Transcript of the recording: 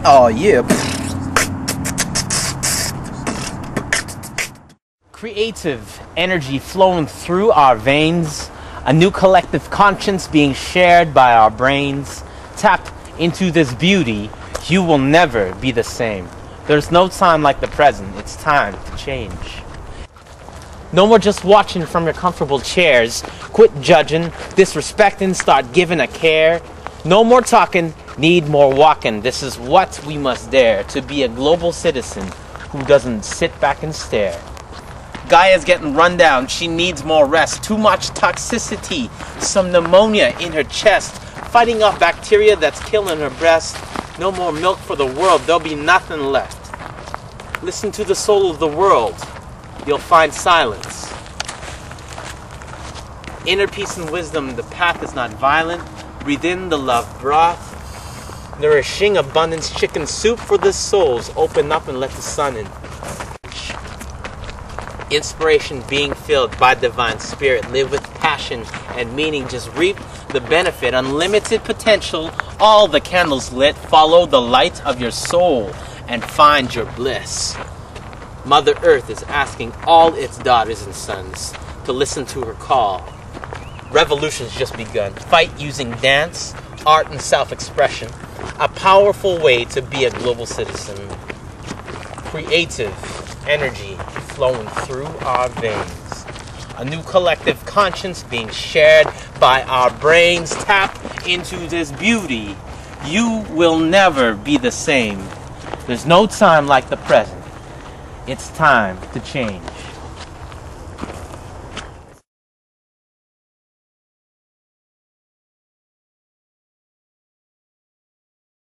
Oh yeah. Creative energy flowing through our veins, a new collective conscience being shared by our brains. Tap into this beauty, you will never be the same. There's no time like the present, it's time to change. No more just watching from your comfortable chairs. Quit judging, disrespecting, start giving a care. No more talking, need more walking. This is what we must dare, to be a global citizen who doesn't sit back and stare. Gaia's getting run down, she needs more rest. Too much toxicity, some pneumonia in her chest, fighting off bacteria that's killing her breast. No more milk for the world, there'll be nothing left. Listen to the soul of the world, you'll find silence. Inner peace and wisdom, the path is not violent. Breathe in the love broth. Nourishing abundance, chicken soup for the souls. Open up and let the sun in. Inspiration being filled by divine spirit. Live with passion and meaning. Just reap the benefit. Unlimited potential. All the candles lit. Follow the light of your soul and find your bliss. Mother Earth is asking all its daughters and sons to listen to her call. Revolution's just begun. Fight using dance, art, and self-expression. A powerful way to be a global citizen. Creative energy flowing through our veins. A new collective conscience being shared by our brains. Tap into this beauty. You will never be the same. There's no time like the present. It's time to change.